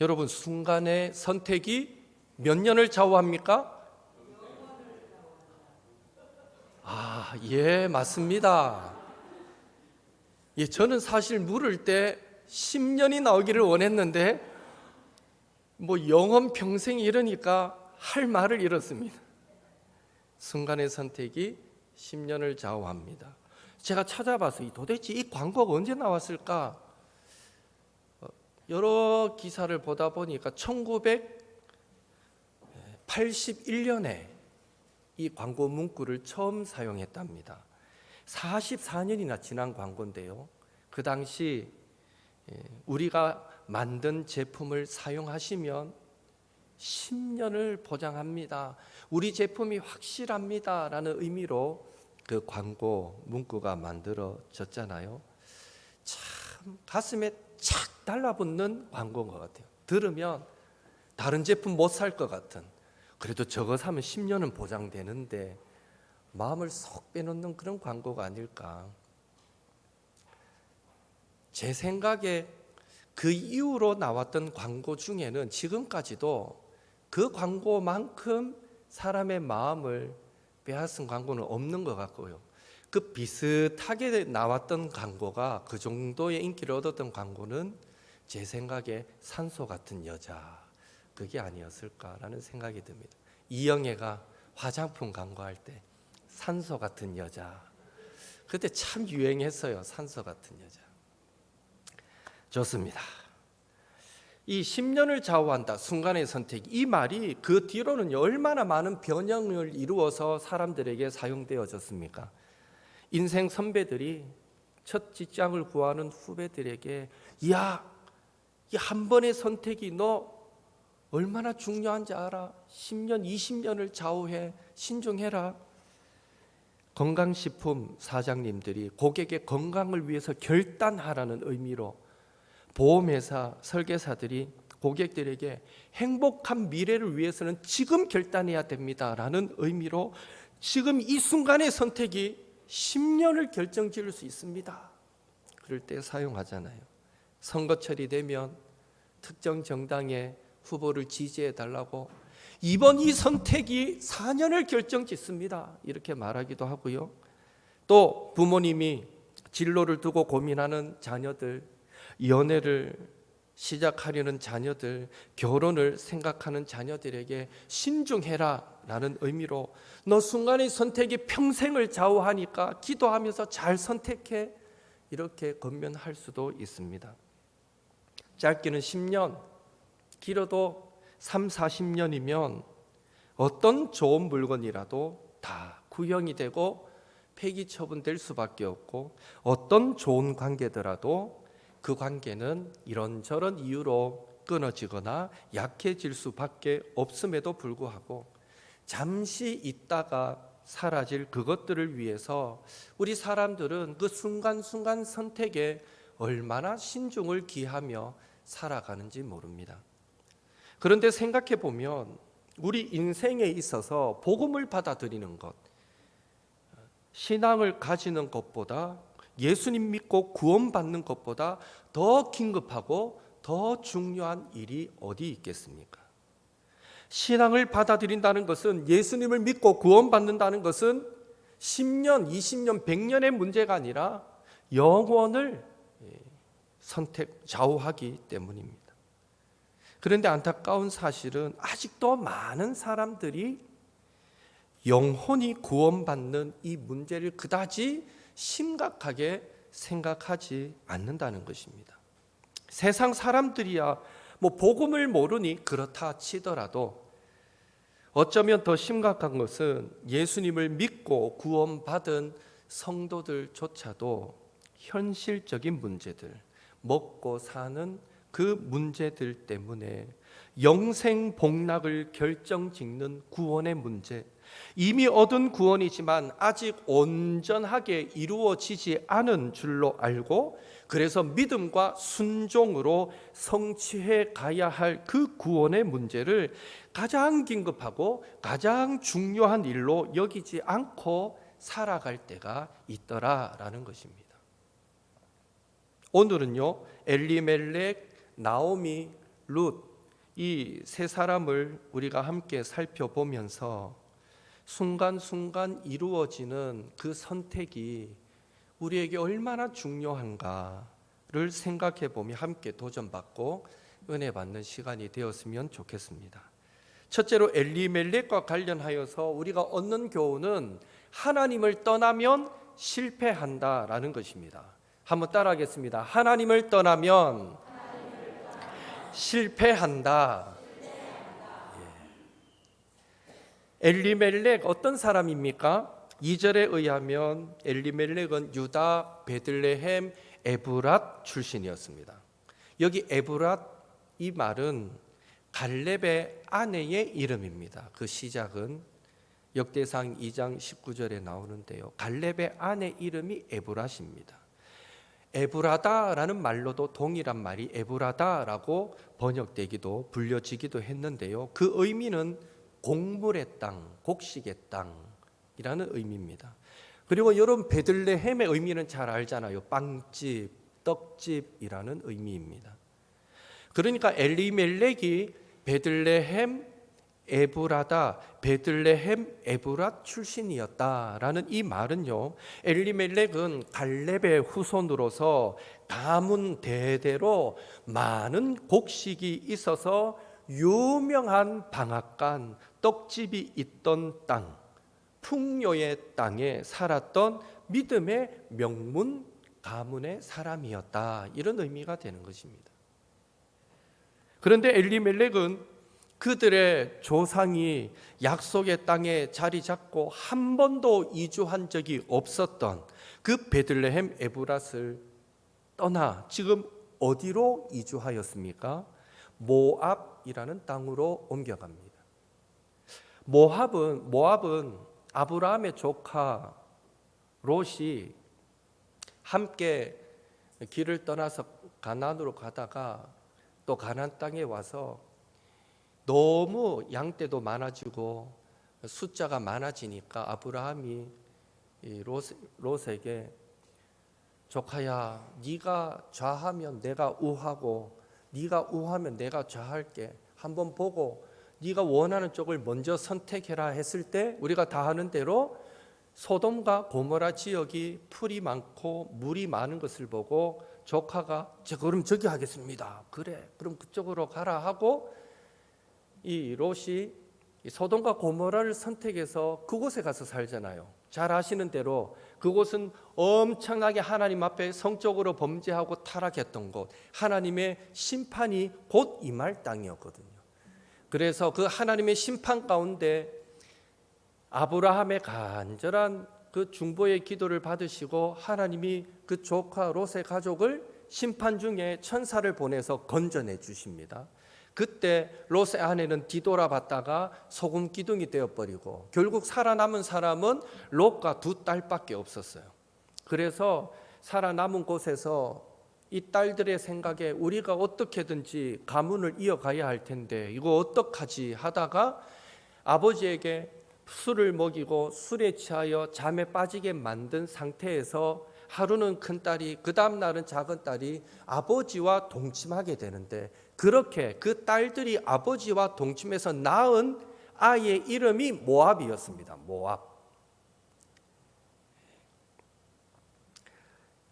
여러분, 순간의 선택이 몇 년을 좌우합니까? 예, 맞습니다. 예, 저는 사실 물을 때 10년이 나오기를 원했는데 영원 평생 이러니까 할 말을 잃었습니다. 순간의 선택이 10년을 좌우합니다. 제가 찾아봐서 도대체 이 광고가 언제 나왔을까? 여러 기사를 보다 보니까 1981년에 이 광고 문구를 처음 사용했답니다. 44년이나 지난 광고인데요, 그 당시 우리가 만든 제품을 사용하시면 10년을 보장합니다, 우리 제품이 확실합니다 라는 의미로 그 광고 문구가 만들어졌잖아요. 참 가슴에 착 달라붙는 광고인 것 같아요. 들으면 다른 제품 못 살 것 같은, 그래도 저거 사면 10년은 보장되는데 마음을 쏙 빼놓는 그런 광고가 아닐까. 제 생각에 그 이후로 나왔던 광고 중에는 지금까지도 그 광고만큼 사람의 마음을 빼앗은 광고는 없는 것 같고요, 그 비슷하게 나왔던 광고가, 그 정도의 인기를 얻었던 광고는 제 생각에 산소 같은 여자, 그게 아니었을까라는 생각이 듭니다. 이영애가 화장품 광고할 때 산소 같은 여자, 그때 참 유행했어요. 산소 같은 여자. 좋습니다. 이 10년을 좌우한다, 순간의 선택, 이 말이 그 뒤로는 얼마나 많은 변형을 이루어서 사람들에게 사용되어졌습니까? 인생 선배들이 첫 직장을 구하는 후배들에게, 야, 이 한 번의 선택이 너 얼마나 중요한지 알아? 10년, 20년을 좌우해. 신중해라. 건강식품 사장님들이 고객의 건강을 위해서 결단하라는 의미로, 보험회사 설계사들이 고객들에게 행복한 미래를 위해서는 지금 결단해야 됩니다 라는 의미로 지금 이 순간의 선택이 10년을 결정지을 수 있습니다, 그럴 때 사용하잖아요. 선거철이 되면 특정 정당의 후보를 지지해달라고, 이번 이 선택이 4년을 결정짓습니다 이렇게 말하기도 하고요. 또 부모님이 진로를 두고 고민하는 자녀들, 연애를 시작하려는 자녀들, 결혼을 생각하는 자녀들에게 신중해라 라는 의미로, 너 순간의 선택이 평생을 좌우하니까 기도하면서 잘 선택해, 이렇게 권면할 수도 있습니다. 짧게는 10년, 길어도 3, 40년이면 어떤 좋은 물건이라도 다 구형이 되고 폐기 처분될 수밖에 없고, 어떤 좋은 관계더라도 그 관계는 이런저런 이유로 끊어지거나 약해질 수밖에 없음에도 불구하고 잠시 있다가 사라질 그것들을 위해서 우리 사람들은 그 순간순간 선택에 얼마나 신중을 기하며 살아가는지 모릅니다. 그런데 생각해 보면 우리 인생에 있어서 복음을 받아들이는 것, 신앙을 가지는 것보다, 예수님 믿고 구원받는 것보다 더 긴급하고 더 중요한 일이 어디 있겠습니까? 신앙을 받아들인다는 것은, 예수님을 믿고 구원받는다는 것은 10년, 20년, 100년의 문제가 아니라 영원을 좌우하기 때문입니다. 그런데 안타까운 사실은 아직도 많은 사람들이 영혼이 구원받는 이 문제를 그다지 심각하게 생각하지 않는다는 것입니다. 세상 사람들이야 복음을 모르니 그렇다 치더라도, 어쩌면 더 심각한 것은 예수님을 믿고 구원받은 성도들조차도 현실적인 문제들, 먹고 사는 그 문제들 때문에 영생 복락을 결정짓는 구원의 문제, 이미 얻은 구원이지만 아직 온전하게 이루어지지 않은 줄로 알고, 그래서 믿음과 순종으로 성취해 가야 할 그 구원의 문제를 가장 긴급하고 가장 중요한 일로 여기지 않고 살아갈 때가 있더라라는 것입니다. 오늘은요, 엘리멜렉, 나오미, 룻, 이 세 사람을 우리가 함께 살펴보면서 순간순간 이루어지는 그 선택이 우리에게 얼마나 중요한가를 생각해 보며 함께 도전받고 은혜 받는 시간이 되었으면 좋겠습니다. 첫째로 엘리멜렉과 관련하여서 우리가 얻는 교훈은 하나님을 떠나면 실패한다라는 것입니다. 한번 따라하겠습니다. 하나님을 떠나면 실패한다. 엘리멜렉 어떤 사람입니까? 2절에 의하면 엘리멜렉은 유다 베들레헴 에브랏 출신이었습니다. 여기 에브랏 이 말은 갈렙의 아내의 이름입니다. 그 시작은 역대상 2장 19절에 나오는데요. 갈렙의 아내 이름이 에브랏입니다. 에브라다라는 말로도 동일한 말이 에브라다라고 번역되기도 불려지기도 했는데요. 그 의미는 곡물의 땅, 곡식의 땅이라는 의미입니다. 그리고 여러분 베들레헴의 의미는 잘 알잖아요. 빵집, 떡집이라는 의미입니다. 그러니까 엘리멜렉이 베들레헴 에브라다, 베들레헴 에브랏 출신이었다라는 이 말은요, 엘리멜렉은 갈렙의 후손으로서 가문 대대로 많은 곡식이 있어서 유명한 방앗간 떡집이 있던 땅, 풍요의 땅에 살았던 믿음의 명문 가문의 사람이었다, 이런 의미가 되는 것입니다. 그런데 엘리멜렉은 그들의 조상이 약속의 땅에 자리 잡고 한 번도 이주한 적이 없었던 그 베들레헴 에브랏을 떠나 지금 어디로 이주하였습니까? 모압이라는 땅으로 옮겨갑니다. 모압은 아브라함의 조카 롯이 함께 길을 떠나서 가나안으로 가다가 또 가나안 땅에 와서 너무 양떼도 많아지고 숫자가 많아지니까 아브라함이 롯에게 조카야, 네가 좌하면 내가 우하고 네가 우하면 내가 좌할게. 한번 보고 네가 원하는 쪽을 먼저 선택해라 했을 때 우리가 다 아는 대로 소돔과 고모라 지역이 풀이 많고 물이 많은 것을 보고 조카가 그럼 저기 하겠습니다. 그래, 그럼 그쪽으로 가라 하고 이 롯이 소돔과 고모라를 선택해서 그곳에 가서 살잖아요. 잘 아시는 대로 그곳은 엄청나게 하나님 앞에 성적으로 범죄하고 타락했던 곳, 하나님의 심판이 곧 임할 땅이었거든요. 그래서 그 하나님의 심판 가운데 아브라함의 간절한 그 중보의 기도를 받으시고 하나님이 그 조카 롯의 가족을 심판 중에 천사를 보내서 건져내 주십니다. 그때 롯의 아내는 뒤돌아봤다가 소금 기둥이 되어버리고 결국 살아남은 사람은 롯과 두 딸밖에 없었어요. 그래서 살아남은 곳에서 이 딸들의 생각에 우리가 어떻게든지 가문을 이어가야 할 텐데 이거 어떡하지 하다가 아버지에게 술을 먹이고 술에 취하여 잠에 빠지게 만든 상태에서 하루는 큰딸이 그 다음 날은 작은 딸이 아버지와 동침하게 되는데 그렇게 그 딸들이 아버지와 동침해서 낳은 아이의 이름이 모압이었습니다. 모압.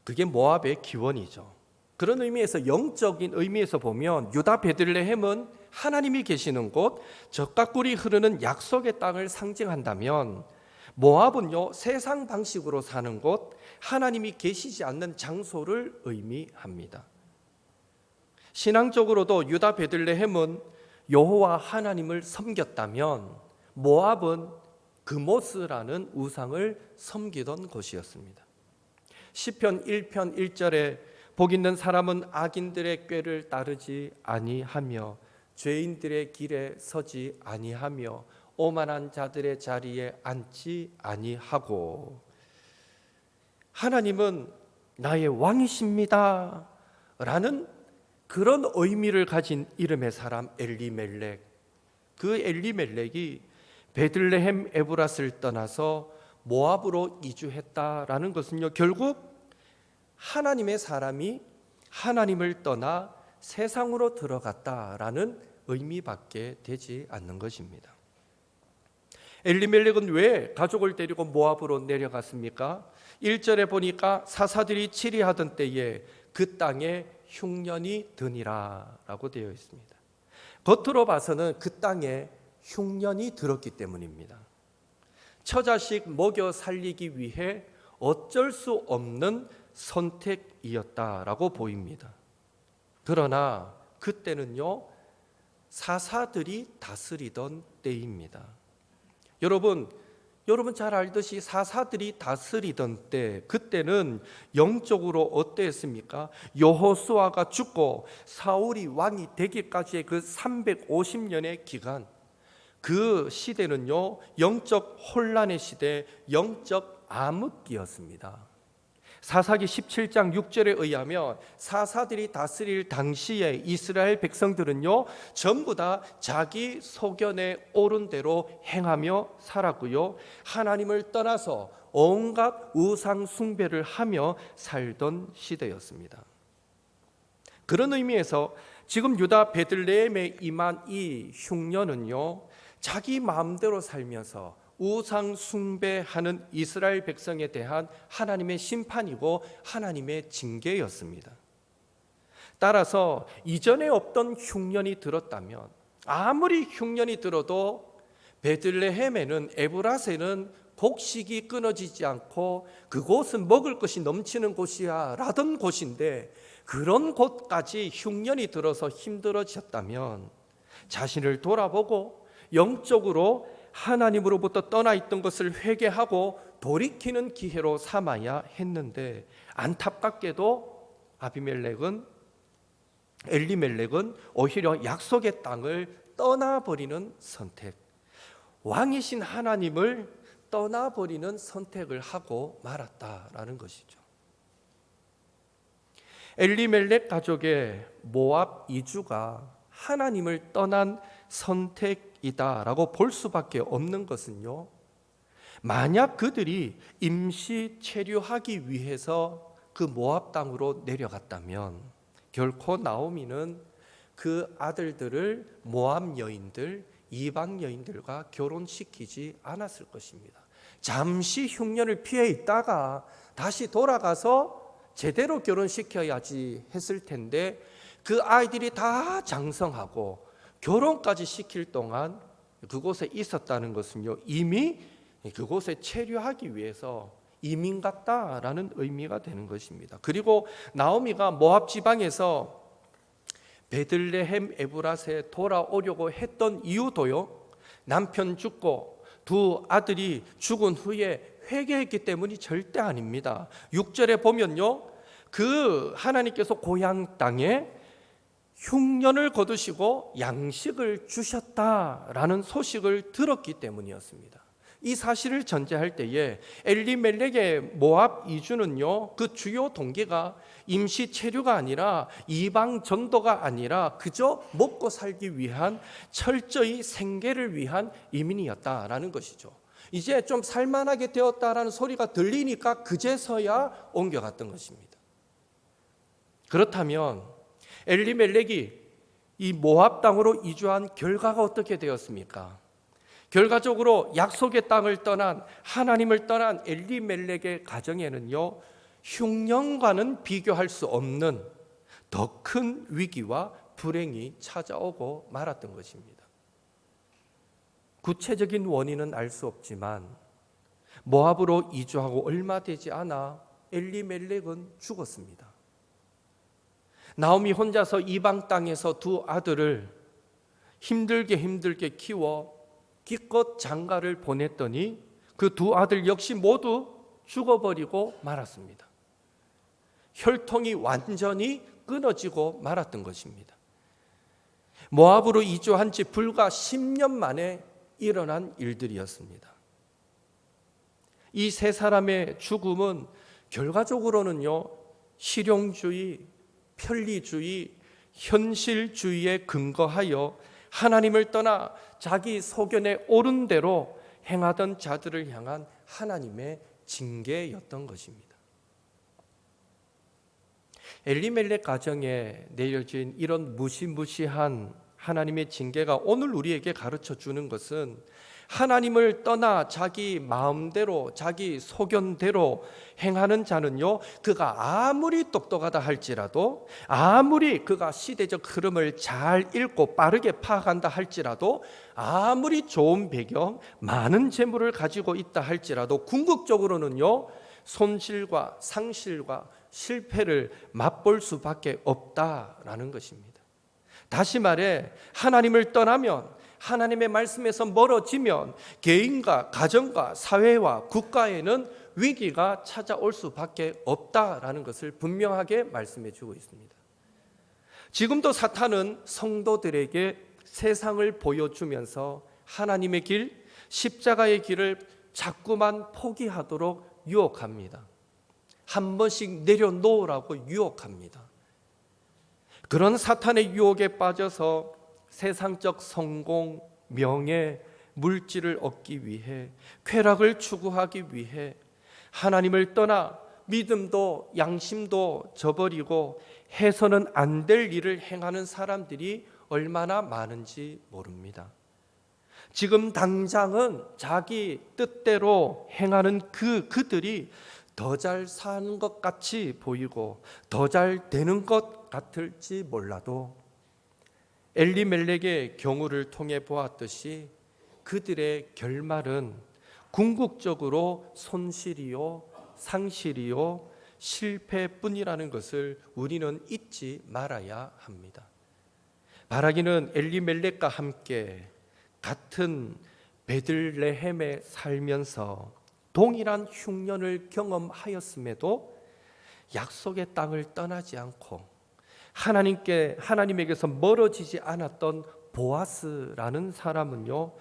그게 모압의 기원이죠. 그런 의미에서 영적인 의미에서 보면 유다 베들레헴은 하나님이 계시는 곳, 젖과 꿀이 흐르는 약속의 땅을 상징한다면 모압은요 세상 방식으로 사는 곳, 하나님이 계시지 않는 장소를 의미합니다. 신앙적으로도 유다 베들레헴은 여호와 하나님을 섬겼다면 모압은 그모스라는 우상을 섬기던 곳이었습니다. 시편 1편 1절에 복 있는 사람은 악인들의 꾀를 따르지 아니하며 죄인들의 길에 서지 아니하며 오만한 자들의 자리에 앉지 아니하고, 하나님은 나의 왕이십니다 라는 그런 의미를 가진 이름의 사람 엘리멜렉. 그 엘리멜렉이 베들레헴 에브랏을 떠나서 모압으로 이주했다라는 것은요 결국 하나님의 사람이 하나님을 떠나 세상으로 들어갔다라는 의미밖에 되지 않는 것입니다. 엘리멜렉은 왜 가족을 데리고 모압으로 내려갔습니까? 1절에 보니까 사사들이 치리하던 때에 그 땅에 흉년이 드니라 라고 되어 있습니다. 겉으로 봐서는 그 땅에 흉년이 들었기 때문입니다. 처자식 먹여 살리기 위해 어쩔 수 없는 선택이었다라고 보입니다. 그러나 그때는요, 사사들이 다스리던 때입니다. 여러분 잘 알듯이 사사들이 다스리던 때, 그때는 영적으로 어땠습니까? 여호수아가 죽고 사울이 왕이 되기까지의 그 350년의 기간, 그 시대는요, 영적 혼란의 시대, 영적 암흑기였습니다. 사사기 17장 6절에 의하면 사사들이 다스릴 당시에 이스라엘 백성들은요, 전부 다 자기 소견에 옳은 대로 행하며 살았고요, 하나님을 떠나서 온갖 우상 숭배를 하며 살던 시대였습니다. 그런 의미에서 지금 유다 베들레헴에 임한 이 흉년은요, 자기 마음대로 살면서 우상 숭배하는 이스라엘 백성에 대한 하나님의 심판이고 하나님의 징계였습니다. 따라서 이전에 없던 흉년이 들었다면, 아무리 흉년이 들어도 베들레헴에는, 에브라세는 곡식이 끊어지지 않고 그곳은 먹을 것이 넘치는 곳이야 라던 곳인데, 그런 곳까지 흉년이 들어서 힘들어졌다면 자신을 돌아보고 영적으로 하나님으로부터 떠나 있던 것을 회개하고 돌이키는 기회로 삼아야 했는데, 안타깝게도 엘리멜렉은 오히려 약속의 땅을 떠나버리는 선택, 왕이신 하나님을 떠나버리는 선택을 하고 말았다라는 것이죠. 엘리멜렉 가족의 모압 이주가 하나님을 떠난 선택이다라고 볼 수밖에 없는 것은요, 만약 그들이 임시 체류하기 위해서 그 모압 땅으로 내려갔다면 결코 나오미는 그 아들들을 모압 여인들, 이방 여인들과 결혼시키지 않았을 것입니다. 잠시 흉년을 피해 있다가 다시 돌아가서 제대로 결혼시켜야지 했을 텐데, 그 아이들이 다 장성하고 결혼까지 시킬 동안 그곳에 있었다는 것은요, 이미 그곳에 체류하기 위해서 이민 갔다라는 의미가 되는 것입니다. 그리고 나오미가 모압 지방에서 베들레헴 에브라스에 돌아오려고 했던 이유도요, 남편 죽고 두 아들이 죽은 후에 회개했기 때문이 절대 아닙니다. 6절에 보면요, 그 하나님께서 고향 땅에 흉년을 거두시고 양식을 주셨다라는 소식을 들었기 때문이었습니다. 이 사실을 전제할 때에 엘리멜렉의 모압 이주는요, 그 주요 동기가 임시 체류가 아니라 이방 전도가 아니라 그저 먹고 살기 위한, 철저히 생계를 위한 이민이었다라는 것이죠. 이제 좀 살만하게 되었다라는 소리가 들리니까 그제서야 옮겨갔던 것입니다. 그렇다면 엘리멜렉이 이 모압 땅으로 이주한 결과가 어떻게 되었습니까? 결과적으로 약속의 땅을 떠난, 하나님을 떠난 엘리멜렉의 가정에는요, 흉년과는 비교할 수 없는 더 큰 위기와 불행이 찾아오고 말았던 것입니다. 구체적인 원인은 알 수 없지만 모압으로 이주하고 얼마 되지 않아 엘리멜렉은 죽었습니다. 나오미 혼자서 이방 땅에서 두 아들을 힘들게 키워 기껏 장가를 보냈더니 그 두 아들 역시 모두 죽어버리고 말았습니다. 혈통이 완전히 끊어지고 말았던 것입니다. 모압으로 이주한 지 불과 10년 만에 일어난 일들이었습니다. 이 세 사람의 죽음은 결과적으로는요, 실용주의, 편리주의, 현실주의에 근거하여 하나님을 떠나 자기 소견에 옳은 대로 행하던 자들을 향한 하나님의 징계였던 것입니다. 엘리멜렉 가정에 내려진 이런 무시무시한 하나님의 징계가 오늘 우리에게 가르쳐 주는 것은 하나님을 떠나 자기 마음대로 자기 소견대로 행하는 자는요, 그가 아무리 똑똑하다 할지라도, 아무리 그가 시대적 흐름을 잘 읽고 빠르게 파악한다 할지라도, 아무리 좋은 배경, 많은 재물을 가지고 있다 할지라도 궁극적으로는요, 손실과 상실과 실패를 맛볼 수밖에 없다라는 것입니다. 다시 말해, 하나님을 떠나면, 하나님의 말씀에서 멀어지면 개인과 가정과 사회와 국가에는 위기가 찾아올 수밖에 없다라는 것을 분명하게 말씀해 주고 있습니다. 지금도 사탄은 성도들에게 세상을 보여주면서 하나님의 길, 십자가의 길을 자꾸만 포기하도록 유혹합니다. 한 번씩 내려놓으라고 유혹합니다. 그런 사탄의 유혹에 빠져서 세상적 성공, 명예, 물질을 얻기 위해, 쾌락을 추구하기 위해 하나님을 떠나 믿음도 양심도 저버리고 해서는 안 될 일을 행하는 사람들이 얼마나 많은지 모릅니다. 지금 당장은 자기 뜻대로 행하는 그들이 더 잘 사는 것 같이 보이고 더 잘 되는 것 같을지 몰라도 엘리멜렉의 경우를 통해 보았듯이 그들의 결말은 궁극적으로 손실이요, 상실이요, 실패뿐이라는 것을 우리는 잊지 말아야 합니다. 바라기는 엘리멜렉과 함께 같은 베들레헴에 살면서 동일한 흉년을 경험하였음에도 약속의 땅을 떠나지 않고 하나님에게서 멀어지지 않았던 보아스라는 사람은요,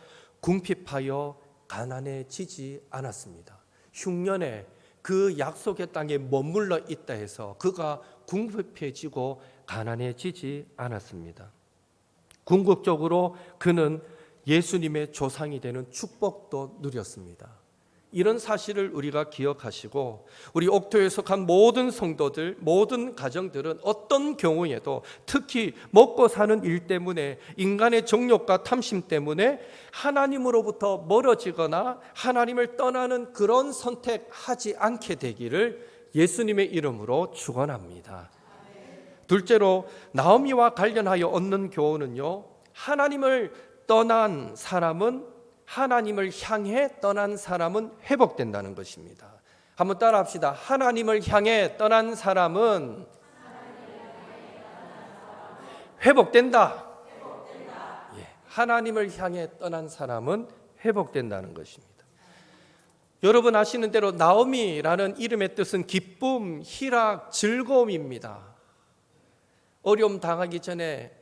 궁핍하여 가난해지지 않았습니다. 흉년에 그 약속의 땅에 머물러 있다 해서 그가 궁핍해지고 가난해지지 않았습니다. 궁극적으로 그는 예수님의 조상이 되는 축복도 누렸습니다. 이런 사실을 우리가 기억하시고 우리 옥토에 속한 모든 성도들, 모든 가정들은 어떤 경우에도 특히 먹고 사는 일 때문에, 인간의 정욕과 탐심 때문에 하나님으로부터 멀어지거나 하나님을 떠나는 그런 선택하지 않게 되기를 예수님의 이름으로 축원합니다. 둘째로 나오미와 관련하여 얻는 교훈은요, 하나님을 떠난 사람은, 하나님을 향해 떠난 사람은 회복된다는 것입니다. 한번 따라 합시다. 하나님을 향해 떠난 사람은 회복된다. 예, 하나님을 향해 떠난 사람은 회복된다는 것입니다. 여러분 아시는 대로 나오미라는 이름의 뜻은 기쁨, 희락, 즐거움입니다. 어려움 당하기 전에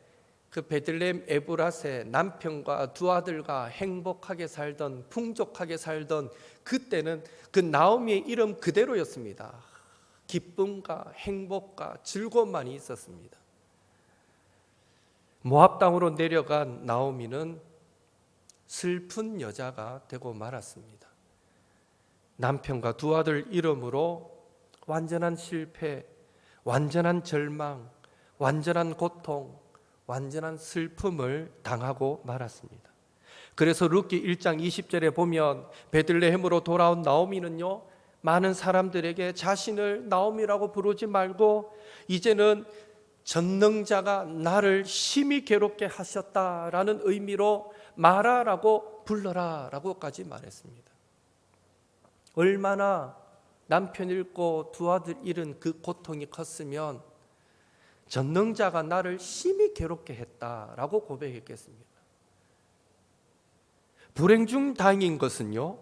그 베들레헴 에브라세 남편과 두 아들과 행복하게 살던, 풍족하게 살던 그때는 그 나오미의 이름 그대로였습니다. 기쁨과 행복과 즐거움만이 있었습니다. 모압 땅으로 내려간 나오미는 슬픈 여자가 되고 말았습니다. 남편과 두 아들 이름으로 완전한 실패, 완전한 절망, 완전한 고통, 완전한 슬픔을 당하고 말았습니다. 그래서 룻기 1장 20절에 보면 베들레헴으로 돌아온 나오미는요, 많은 사람들에게 자신을 나오미라고 부르지 말고 이제는 전능자가 나를 심히 괴롭게 하셨다라는 의미로 마라라고 불러라라고까지 말했습니다. 얼마나 남편 잃고 두 아들 잃은 그 고통이 컸으면 전능자가 나를 심히 괴롭게 했다라고 고백했겠습니다. 불행 중 다행인 것은요,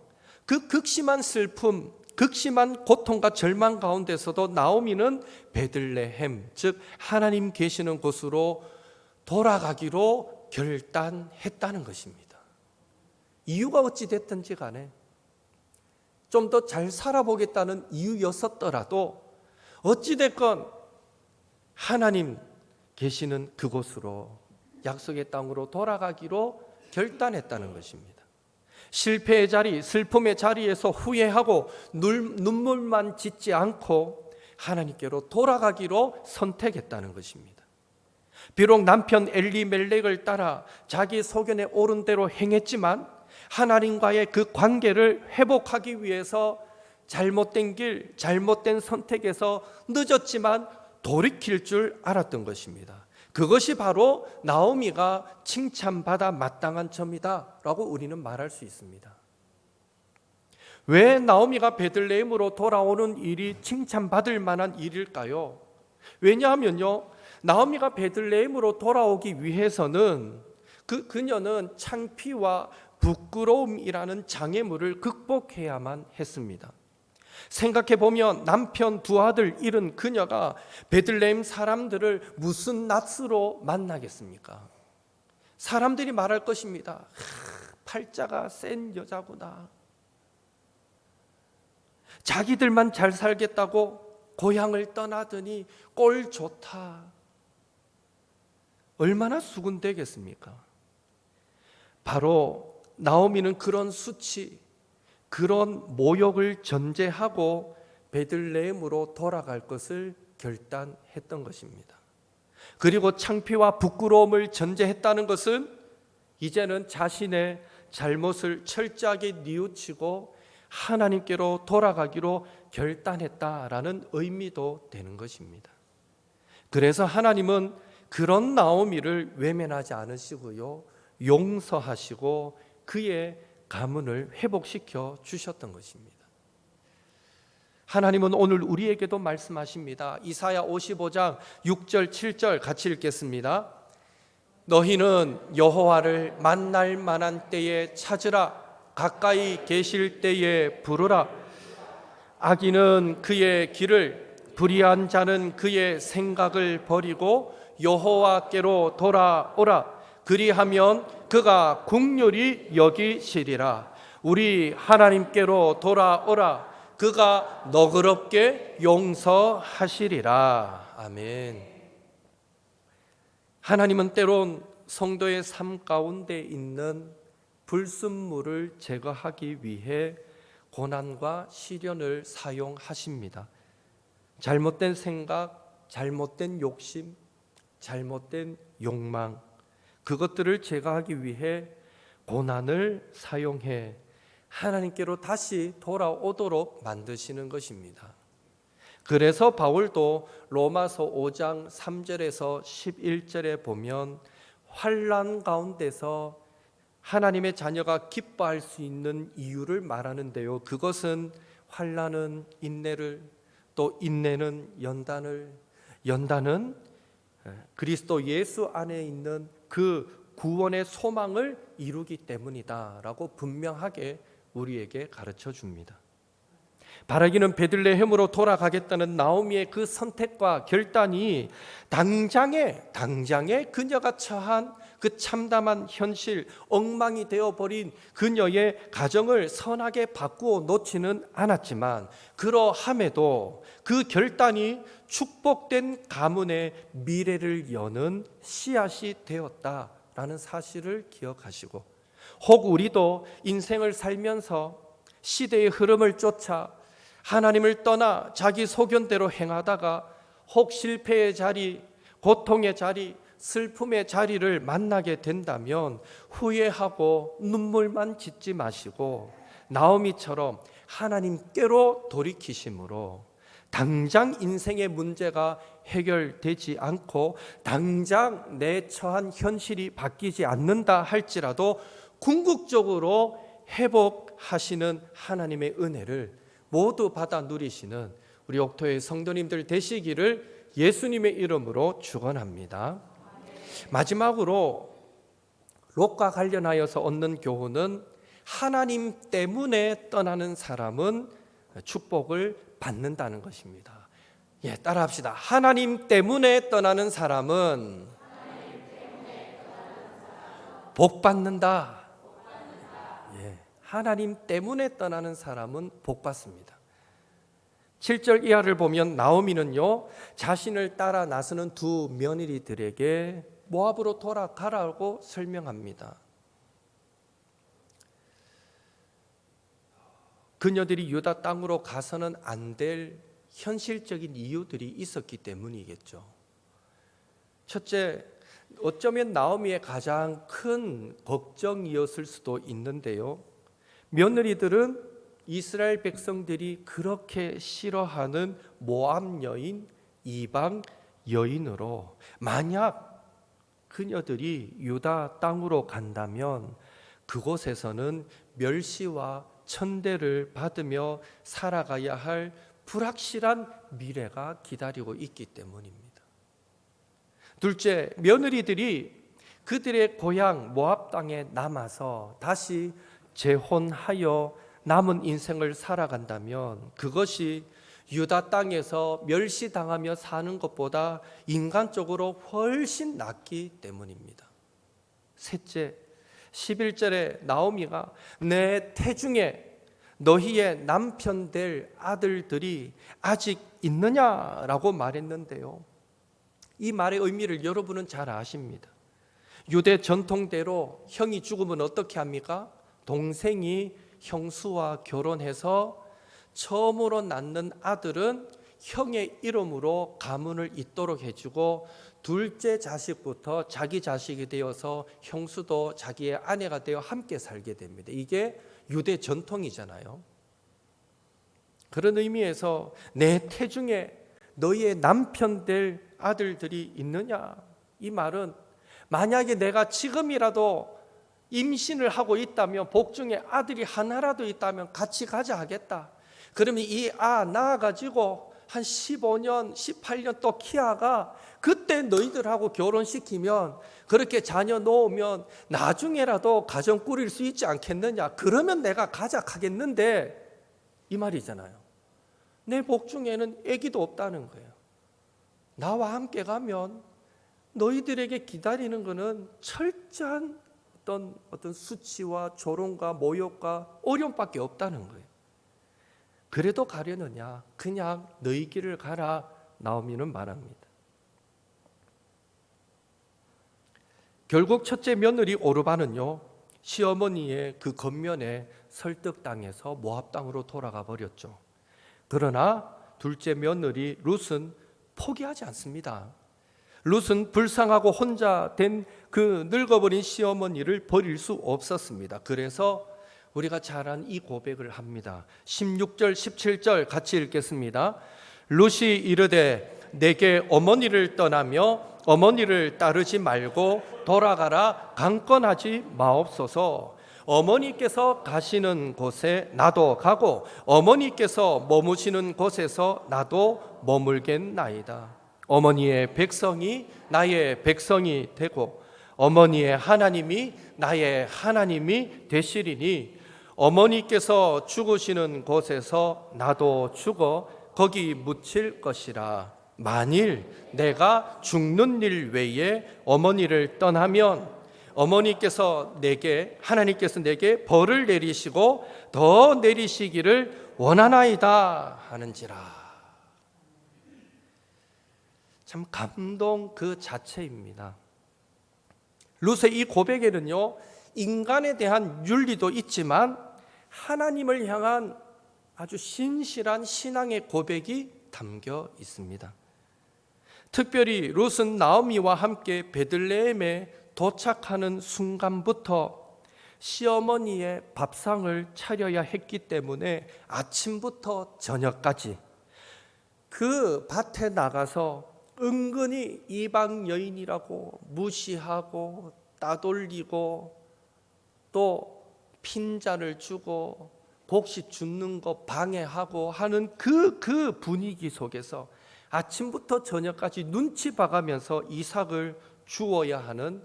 그 극심한 슬픔, 극심한 고통과 절망 가운데서도 나오미는 베들레헴, 즉 하나님 계시는 곳으로 돌아가기로 결단했다는 것입니다. 이유가 어찌 됐든지 간에 좀 더 잘 살아보겠다는 이유였었더라도 어찌 됐건 하나님 계시는 그곳으로, 약속의 땅으로 돌아가기로 결단했다는 것입니다. 실패의 자리, 슬픔의 자리에서 후회하고 눈물만 짓지 않고 하나님께로 돌아가기로 선택했다는 것입니다. 비록 남편 엘리멜렉을 따라 자기 소견에 옳은 대로 행했지만 하나님과의 그 관계를 회복하기 위해서 잘못된 길, 잘못된 선택에서 늦었지만 돌이킬 줄 알았던 것입니다. 그것이 바로 나오미가 칭찬받아 마땅한 점이다 라고 우리는 말할 수 있습니다. 왜 나오미가 베들레헴으로 돌아오는 일이 칭찬받을 만한 일일까요? 왜냐하면요, 나오미가 베들레헴으로 돌아오기 위해서는 그녀는 창피와 부끄러움이라는 장애물을 극복해야만 했습니다. 생각해보면 남편 두 아들 잃은 그녀가 베들레헴 사람들을 무슨 낯으로 만나겠습니까? 사람들이 말할 것입니다. 팔자가 센 여자구나. 자기들만 잘 살겠다고 고향을 떠나더니 꼴 좋다. 얼마나 수군되겠습니까? 바로 나오미는 그런 수치, 그런 모욕을 전제하고 베들레헴으로 돌아갈 것을 결단했던 것입니다. 그리고 창피와 부끄러움을 전제했다는 것은 이제는 자신의 잘못을 철저하게 뉘우치고 하나님께로 돌아가기로 결단했다라는 의미도 되는 것입니다. 그래서 하나님은 그런 나오미를 외면하지 않으시고요, 용서하시고 그의 가문을 회복시켜 주셨던 것입니다. 하나님은 오늘 우리에게도 말씀하십니다. 이사야 55장 6절 7절 같이 읽겠습니다. 너희는 여호와를 만날 만한 때에 찾으라. 가까이 계실 때에 부르라. 악인은 그의 길을, 불의한 자는 그의 생각을 버리고 여호와께로 돌아오라. 그리하면 그가 긍휼히 여기시리라. 우리 하나님께로 돌아오라. 그가 너그럽게 용서하시리라. 아멘. 하나님은 때론 성도의 삶 가운데 있는 불순물을 제거하기 위해 고난과 시련을 사용하십니다. 잘못된 생각, 잘못된 욕심, 잘못된 욕망, 그것들을 제거하기 위해 고난을 사용해 하나님께로 다시 돌아오도록 만드시는 것입니다. 그래서 바울도 로마서 5장 3절에서 11절에 보면 환난 가운데서 하나님의 자녀가 기뻐할 수 있는 이유를 말하는데요, 그것은 환난은 인내를, 또 인내는 연단을, 연단은 그리스도 예수 안에 있는 그 구원의 소망을 이루기 때문이다라고 분명하게 우리에게 가르쳐 줍니다. 바라기는 베들레헴으로 돌아가겠다는 나오미의 그 선택과 결단이 당장에 그녀가 처한 그 참담한 현실, 엉망이 되어버린 그녀의 가정을 선하게 바꾸어 놓지는 않았지만, 그러함에도 그 결단이 축복된 가문의 미래를 여는 씨앗이 되었다라는 사실을 기억하시고, 혹 우리도 인생을 살면서 시대의 흐름을 쫓아 하나님을 떠나 자기 소견대로 행하다가 혹 실패의 자리, 고통의 자리, 슬픔의 자리를 만나게 된다면 후회하고 눈물만 짓지 마시고 나오미처럼 하나님께로 돌이키심으로 당장 인생의 문제가 해결되지 않고 당장 내 처한 현실이 바뀌지 않는다 할지라도 궁극적으로 회복하시는 하나님의 은혜를 모두 받아 누리시는 우리 옥토의 성도님들 되시기를 예수님의 이름으로 축원합니다. 마지막으로 롯과 관련하여서 얻는 교훈은 하나님 때문에 떠나는 사람은 축복을 받는다는 것입니다. 따라합시다. 하나님 때문에 떠나는 사람은 복 받는다. 하나님 때문에 떠나는 사람은 복 받습니다. 7절 이하를 보면 나오미는요, 자신을 따라 나서는 두 며느리들에게 모압으로 돌아가라고 설명합니다. 그녀들이 유다 땅으로 가서는 안 될 현실적인 이유들이 있었기 때문이겠죠. 첫째, 어쩌면 나오미의 가장 큰 걱정이었을 수도 있는데요. 며느리들은 이스라엘 백성들이 그렇게 싫어하는 모압 여인, 이방 여인으로 만약 그녀들이 유다 땅으로 간다면 그곳에서는 멸시와 천대를 받으며 살아가야 할 불확실한 미래가 기다리고 있기 때문입니다. 둘째, 며느리들이 그들의 고향 모압 땅에 남아서 다시 재혼하여 남은 인생을 살아간다면 그것이 유다 땅에서 멸시당하며 사는 것보다 인간적으로 훨씬 낫기 때문입니다. 셋째, 11절에 나오미가 내 태중에 너희의 남편 될 아들들이 아직 있느냐라고 말했는데요. 이 말의 의미를 여러분은 잘 아십니다. 유대 전통대로 형이 죽으면 어떻게 합니까? 동생이 형수와 결혼해서 처음으로 낳는 아들은 형의 이름으로 가문을 잇도록 해주고 둘째 자식부터 자기 자식이 되어서 형수도 자기의 아내가 되어 함께 살게 됩니다. 이게 유대 전통이잖아요. 그런 의미에서 내 태중에 너희의 남편 될 아들들이 있느냐? 이 말은 만약에 내가 지금이라도 임신을 하고 있다면 복중에 아들이 하나라도 있다면 같이 가자 하겠다. 그러면 이 낳아가지고 한 15년, 18년 또 키아가 그때 너희들하고 결혼시키면 그렇게 자녀 놓으면 나중에라도 가정 꾸릴 수 있지 않겠느냐. 그러면 내가 가자 하겠는데 이 말이잖아요. 내 복중에는 아기도 없다는 거예요. 나와 함께 가면 너희들에게 기다리는 것은 철저한 어떤 수치와 조롱과 모욕과 어려움밖에 없다는 거예요. 그래도 가려느냐? 그냥 너희 길을 가라. 나오미는 말합니다. 결국 첫째 며느리 오르바는요, 시어머니의 그 겉면에 설득당해서 모압 땅으로 돌아가 버렸죠. 그러나 둘째 며느리 룻은 포기하지 않습니다. 룻은 불쌍하고 혼자 된 그 늙어버린 시어머니를 버릴 수 없었습니다. 그래서 우리가 잘 아는 이 고백을 합니다. 16절 17절 같이 읽겠습니다. 룻이 이르되 내게 어머니를 떠나며 어머니를 따르지 말고 돌아가라 강권하지 마옵소서. 어머니께서 가시는 곳에 나도 가고 어머니께서 머무시는 곳에서 나도 머물겠나이다. 어머니의 백성이 나의 백성이 되고 어머니의 하나님이 나의 하나님이 되시리니 어머니께서 죽으시는 곳에서 나도 죽어 거기 묻힐 것이라. 만일 내가 죽는 일 외에 어머니를 떠나면 하나님께서 내게 벌을 내리시고 더 내리시기를 원하나이다 하는지라. 참 감동 그 자체입니다. 룻의 이 고백에는요, 인간에 대한 윤리도 있지만 하나님을 향한 아주 신실한 신앙의 고백이 담겨 있습니다. 특별히 룻은 나오미와 함께 베들레헴에 도착하는 순간부터 시어머니의 밥상을 차려야 했기 때문에 아침부터 저녁까지 그 밭에 나가서 은근히 이방 여인이라고 무시하고 따돌리고 또 핀잔을 주고 곡식 줍는 거 방해하고 하는 그 분위기 속에서 아침부터 저녁까지 눈치 봐가면서 이삭을 주어야 하는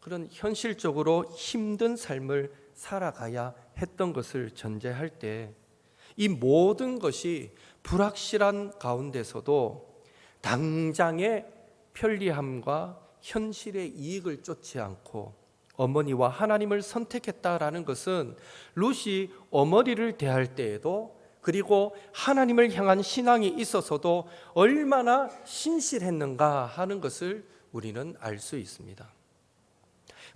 그런 현실적으로 힘든 삶을 살아가야 했던 것을 전제할 때 이 모든 것이 불확실한 가운데서도 당장의 편리함과 현실의 이익을 쫓지 않고 어머니와 하나님을 선택했다라는 것은 룻이 어머니를 대할 때에도 그리고 하나님을 향한 신앙이 있어서도 얼마나 신실했는가 하는 것을 우리는 알 수 있습니다.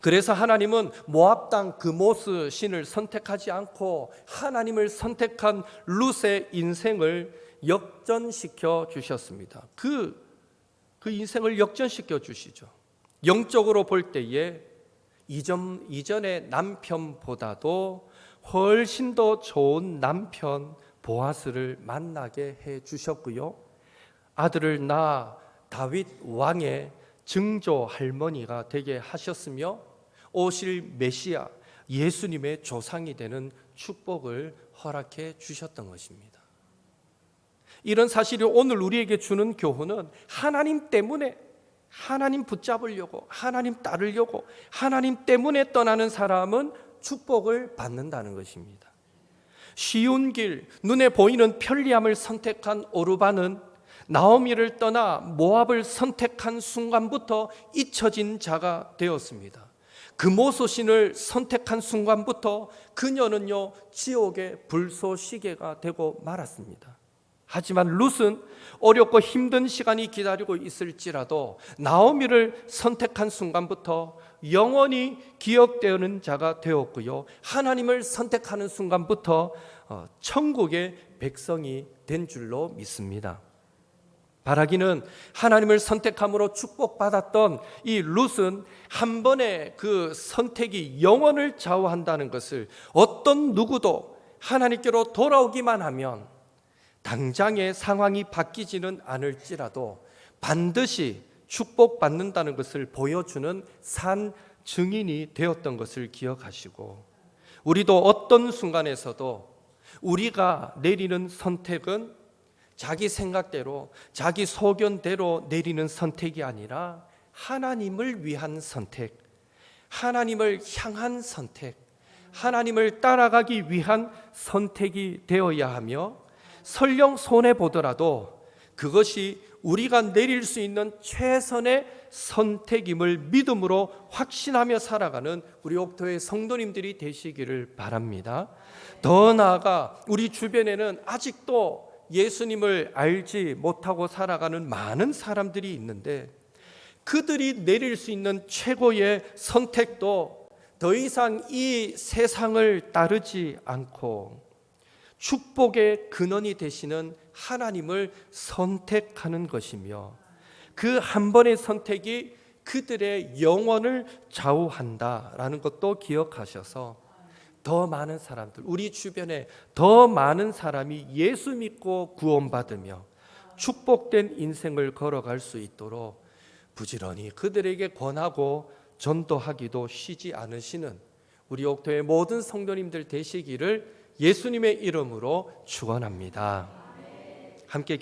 그래서 하나님은 모압 땅 그모스 신을 선택하지 않고 하나님을 선택한 룻의 인생을 역전시켜 주셨습니다. 그 그 인생을 역전시켜 주시죠. 영적으로 볼 때에 이전의 남편보다도 훨씬 더 좋은 남편 보아스를 만나게 해 주셨고요. 아들을 낳아 다윗 왕의 증조 할머니가 되게 하셨으며 오실 메시아 예수님의 조상이 되는 축복을 허락해 주셨던 것입니다. 이런 사실이 오늘 우리에게 주는 교훈은 하나님 때문에, 하나님 붙잡으려고, 하나님 따르려고, 하나님 때문에 떠나는 사람은 축복을 받는다는 것입니다. 쉬운 길, 눈에 보이는 편리함을 선택한 오르반은 나오미를 떠나 모압을 선택한 순간부터 잊혀진 자가 되었습니다. 금오소신을 선택한 순간부터 그녀는요 지옥의 불쏘시개가 되고 말았습니다. 하지만 룻은 어렵고 힘든 시간이 기다리고 있을지라도 나오미를 선택한 순간부터 영원히 기억되는 자가 되었고요, 하나님을 선택하는 순간부터 천국의 백성이 된 줄로 믿습니다. 바라기는 하나님을 선택함으로 축복받았던 이 룻은 한 번의 그 선택이 영혼을 좌우한다는 것을 어떤 누구도 하나님께로 돌아오기만 하면 당장의 상황이 바뀌지는 않을지라도 반드시 축복받는다는 것을 보여주는 산 증인이 되었던 것을 기억하시고, 우리도 어떤 순간에서도 우리가 내리는 선택은 자기 생각대로, 자기 소견대로 내리는 선택이 아니라 하나님을 위한 선택, 하나님을 향한 선택, 하나님을 따라가기 위한 선택이 되어야 하며, 설령 손해보더라도 그것이 우리가 내릴 수 있는 최선의 선택임을 믿음으로 확신하며 살아가는 우리 옥토의 성도님들이 되시기를 바랍니다. 더 나아가 우리 주변에는 아직도 예수님을 알지 못하고 살아가는 많은 사람들이 있는데, 그들이 내릴 수 있는 최고의 선택도 더 이상 이 세상을 따르지 않고 축복의 근원이 되시는 하나님을 선택하는 것이며, 그 한 번의 선택이 그들의 영혼을 좌우한다라는 것도 기억하셔서 더 많은 사람들, 우리 주변에 더 많은 사람이 예수 믿고 구원받으며 축복된 인생을 걸어갈 수 있도록 부지런히 그들에게 권하고 전도하기도 쉬지 않으시는 우리 옥토의 모든 성도님들 되시기를 예수님의 이름으로 축원합니다. 함께